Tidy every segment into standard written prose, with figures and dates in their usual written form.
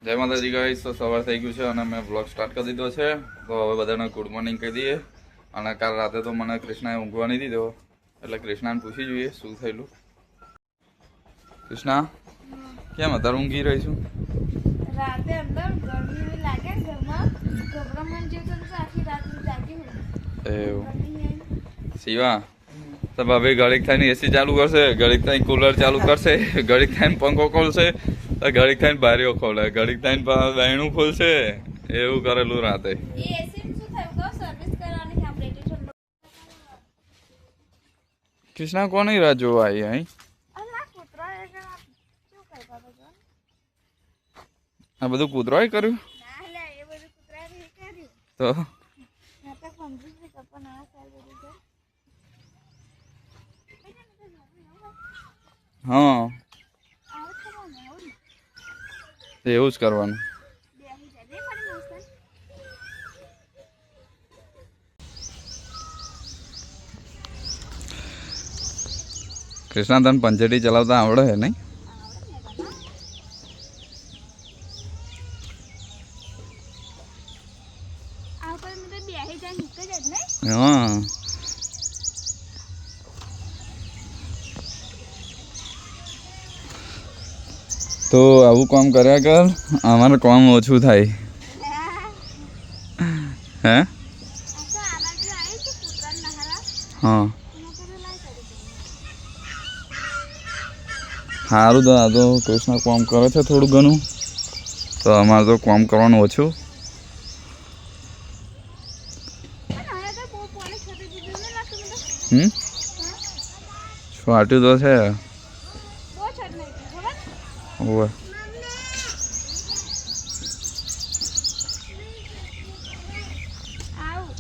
જય માતાજી ગાઈસ. તો સવાર થઈ ગયું છે અને મેં બ્લોગ સ્ટાર્ટ કરી દીધો છે. તો હવે બધાને ગુડ મોર્નિંગ કહી દઈએ. અને કાલ રાતે તો મને કૃષ્ણાએ ઊંઘવા નહીં દીધો, એટલે કૃષ્ણાને પૂછી જોઈએ શું થયેલું. કૃષ્ણા, કેમ અત્યારે ઊંઘી રહી છું? રાતે અંદર ગરમી લાગે ઘરમાં, ગભરામણ જેવું તો આખી રાત જાગી હું. એવું શિવા, તો ભાભી ઘડીક થઈને એસી ચાલુ કરશે, ઘડીક થઈને કુલર ચાલુ કરશે, ઘડીક થઈને પંખો ખોલશે, ઘડીક થઈને બારીઓ ખોલે, ઘડીક થઈને બહેણું ખોલશે. એવું કરેલું રાતે. એ એસી શું થયું કહો, સર્વિસ કરવાની આપણે ઠંડો. કૃષ્ણા કોની રાહ જોવા આવી અહીં? અલા કૂતરા એ શું કરતા હતા? આ બધું કૂતરોય કર્યું? ના લે, એ બધું કૂતરાએ નહીં કર્યું. તો ના તો કંજૂસી કપા ના સાલ બધું છે. હા, આવું કરવાનું આવું ને. એવું જ કરવાનું. બેહી જાય નહીં મારી મોસ્તન. કૃષ્ણા, તને પંચેટી ચલાવતા આવડે છે નહીં? આવું પર મને બેહી જાય નીકળી જાય નહીં. હા, તો આવું કામ કર્યા કર, અમારે કામ ઓછું થાય. હે? આ તો આ બાજુ આવી છે કૂતરાને નહાવા. હા, એના પર લાઈ કરી સારું. તો આ તો કૃષ્ણ કામ કરે છે થોડું ઘણું, તો અમારે તો કામ કરવાનું ઓછું. અને હવે તો બહુ પાણી છોડી દીધું ને લાગતું મને. છાંટ્યું તો છે. બહુ છોડ નાખ્યું ખબર? ઓવે. આવું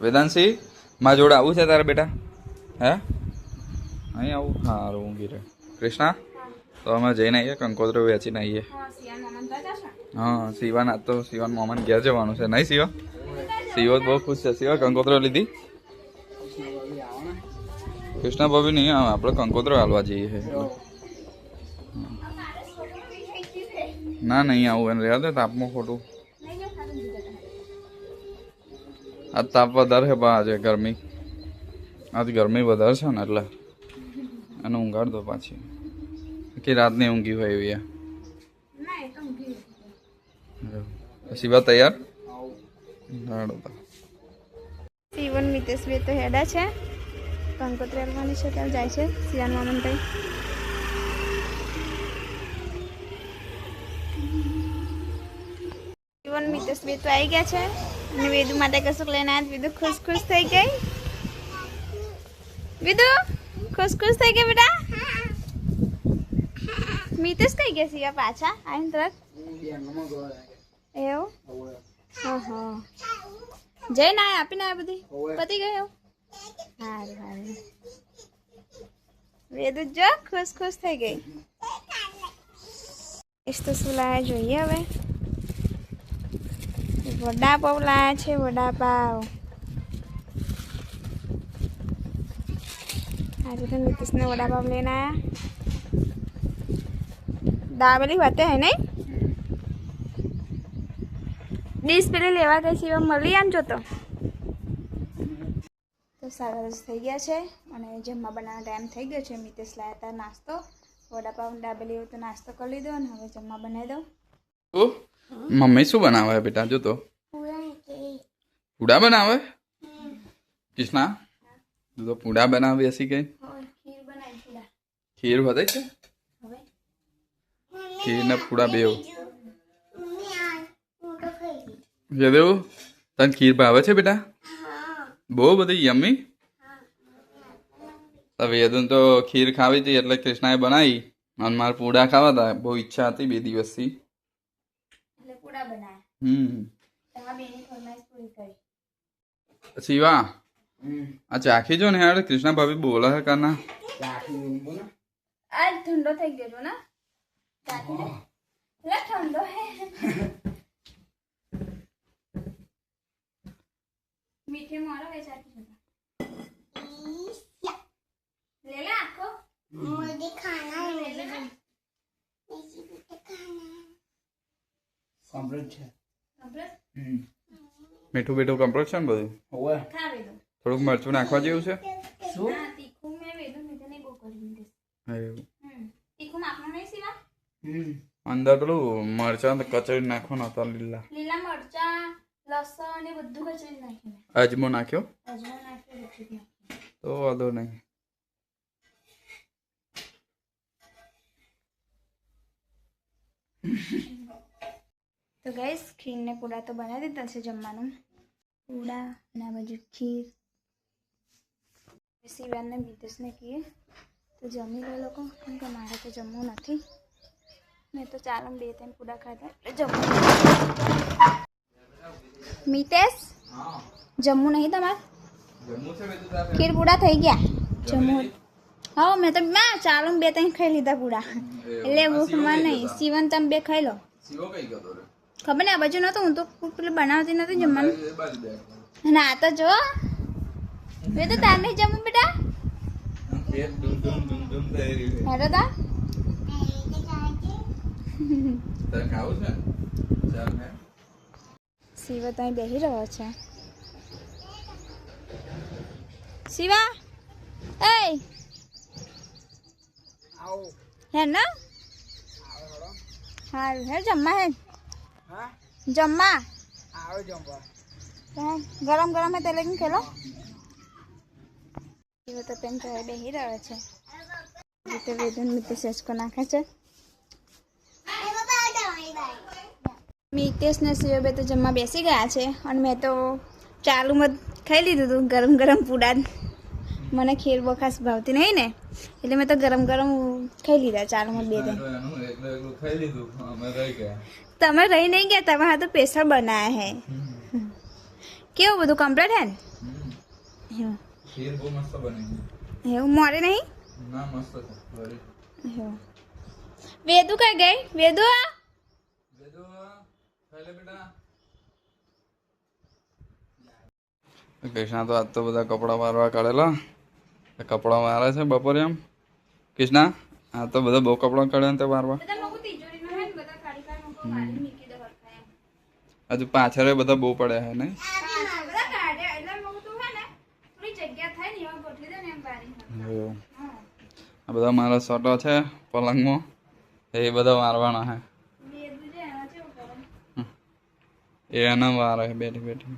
વેદાંશી, મારા જોડે આવું છે તારે બેટા? હે, અહીં આવું? સારું, ઊંઘી રહે. કૃષ્ણા, તો અમે જઈને આવીએ, કંકોત્રી વેચીને આવીએ. હા સિયાન મામા તો જશે. હા, શિવાન આજ તો શિવાન મામાને ઘેર જવાનું છે નહીં શિવા? શિવો બહુ ખુશ છે. શિવા, કંકોત્રી લીધી? કૃષ્ણા ભાભી નહીં આવે, આપણે કંકોત્રી હાલવા જઈએ છે. ના, નહીં આવું એને રહેવા દે, તાપમાં ખોટું. નહીં જો ખાતું દીધું. આજ તાપ વધારે છે, આજે ગરમી, આજ ગરમી વધારે છે ને એટલે એને ઊંઘાડ દો પાછી, કે રાતની ઊંઘી હોય એવી. ના એ તો ઊંઘી શિવા તૈયાર? હાડો તો. શિવન મિતેશ બે તો હેડા છે, કંકોત્રી હાલવાની છે ત્યાં જાય છે સિયાન મામન ભાઈ. શિવન મિતેશ બે તો આવી ગયા છે અને વેદુ માટે કશુંક લઈને આવ્યા. વેદુ ખુશ ખુશ થઈ ગઈ. વેદુ ખુશ ખુશ થઈ ગઈ બેટા. મિતેશ કઈ ગયા સિયા પાછા આવીને તરત એવું? હા હા, જઈને આયા, આપીને આયા બધી પતી ગયું. સારું સારું. વેદુ જો ખુશ ખુશ થઈ ગઈ. એ તો શું લાયા જોઈએ હવે. વડાપાવ લાયા છે, વડાપાવ. આજે તો નીતિશને વડાપાવ લઈને આવ્યા. દાબેલી વાતે હે નહીં? ડીશ પેલી લેવા ગઈ છે, મળી આમ જોતો. તો 7:30 થઈ ગયા છે અને જમવા બનાવવાનો ટાઈમ થઈ ગયો છે. મિતેશ લાયા હતા નાસ્તો, વડાપાવ દાબેલી એવું તો નાસ્તો કરી લીધો અને હવે જમવા બનાવી દઉં. મમ્મી શું બનાવે બેટા? જો તો પૂડા બનાવે. કૃષ્ણા, તું તો પૂડા બનાવી હશી કઈ? ખીર બનાવી પૂડા. ખીર વધે છે? હવે ખીર ને પૂડા બેવ. જદેવ, તને ખીર ભાવે છે બેટા? બહુ બધી યમ્મી. વેદન તો ખીર ખાવી હતી એટલે કૃષ્ણાએ બનાવી અને મારે પૂડા ખાવા હતા. બહુ ઈચ્છા હતી 2 દિવસથી. એટલે પૂડા બનાવ્યા. તમારા બેની ફરમાઈશ પૂરી કરી. શિવા, આ ચાખી જો ને યાર, કૃષ્ણા ભાભી બોલે છે કાના. આ ઠંડો થઈ ગયો છો ને? ચાખી લે. લે ઠંડો હે. મીઠે મારો હે ચાખી લે. લે લે આખો. મોઢે કમ્પ્લીટ છે. મીઠું બીઠું કમ્પ્લીટ છે ને બધું? હોવે. થોડુંક મરચું નાખવા જેવું છે? શું? એવું. હમ. અંદર પેલું મરચાં કચરી નાખો ને તો લીલા. લીલા મરચા લસણ ને બધું કચરી નાખીને અજમો નાખ્યો અજમો નાખ્યો મીઠું નાખ્યું. તો વાંધો નહીં. તો ગાઈસ ખીર ને પૂડા તો બનાવી દીધા છે જમવાનું. પૂડા અને આ બાજુ ખીર. શિવાને બીતેશને કહીએ તો જમી લે લોકો, કેમ કે મારે તો જમવું નથી. મેં તો ચાલો 2-3 પૂડા ખાધા એટલે જમવું. મિતેશ જમવું નહીં તમારે? ખીર પૂડા થઈ ગયા જમવું? હા મેં તો ચાલો 2-3 ખાઈ લીધા પૂડા એટલે ભૂખમાં નહીં. શિવન તમે 2 ખાઈ લો. ખબર ને આ બાજુ નહોતું, હું તો પેલું બનાવતી નથી જમવાનું. ના તો જો મેં તો તાર નહીં જમું બેટા. હેરો તા શિવા તો અહીં બેસી રહ્યો છે. શિવા એ હે ને હારું હે જમવા હે હા જમવા આવો જમવા. ગરમ ગરમ હે તેલે ખેલો. શિવા તો પેન તો બેસી રહ્યો છે. રીતે વેદન મિતેશ સેચકો નાખે છે. મિતેશ ને શિવા બે તો જમવા બેસી ગયા છે અને મેં તો ચાલુમાં ખાઈ લીધું હતું ગરમ ગરમ પૂડા. મને ખીર બહુ ખાસ ભાવતી નહીં ને એટલે મેં તો ગરમ ગરમ ખાઈ લીધા ચાલુમાં 2-3. તમે રહી નહીં ગયા, તમે હા તો સ્પેશિયલ બનાયા હે. કેવું બધું કમ્પ્લીટ હે ને? એવું મોરે નહીં? વેદુ કઈ ગઈ? વેદુ કૃષ્ણા તો આજ તો બધા કપડાં વારવા કાઢેલા. કપડાં વારે છે બપોરે એમ. કૃષ્ણા આ તો બધા બહુ કપડાં કાઢે ને તે વારવા. હજુ પાછળ બધા બહુ પડ્યા હે ને. આ બધા મારા શર્ટો છે પલંગમાં, એ બધા વારવાના હે. એના વારે બેઠી બેઠી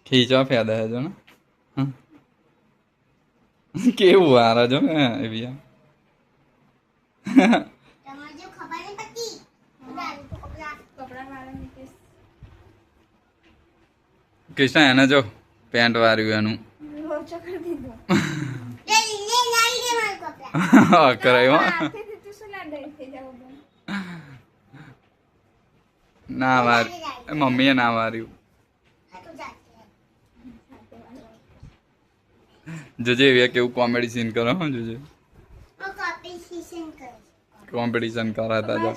ખીચવા ફેદા હે જો ને. કેવું વારે જો ને એવી. કૃષ્ણ એને જો પેન્ટ વાર્યું એનું કરાયું. ના વાર મમ્મીએ ના વાર્યું. જોજે એવી કેવું કોમેડી સીન કરો. જોજે કોમ્પિટિશન કરાતા જો.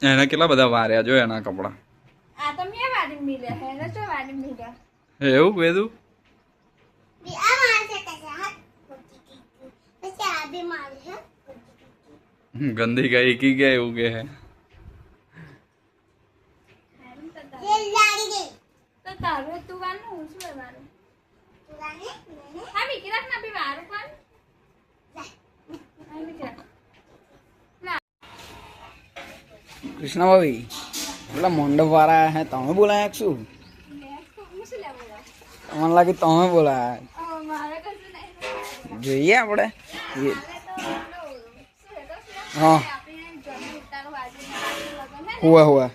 એને કેટલા બધા વાર્યા જો એના કપડા. એવું વેદું ગંદી ગઈ કી ગયા એવું કે હે. કૃષ્ણ ભાઈ પેલા મંડપ વાળા હે તમે બોલાયા શું? મને લાગે તમે બોલાયા. જોઈએ આપણે. હા હુઆ હુઆ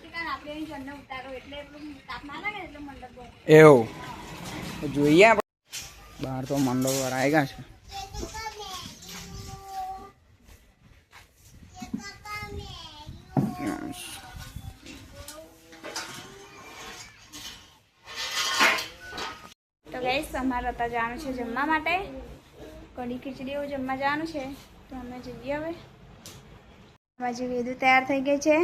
એવું જોઈએ આપણે. બહાર તો મંડપ વાળા આવી ગયા છે. તો ગાઈસ અમારે હતા જવાનું છે જમવા માટે. કઢી ખીચડી એવું જમવા જવાનું છે તો અમે જઈએ હવે. બાજુ વેદુ તૈયાર થઈ ગઈ છે.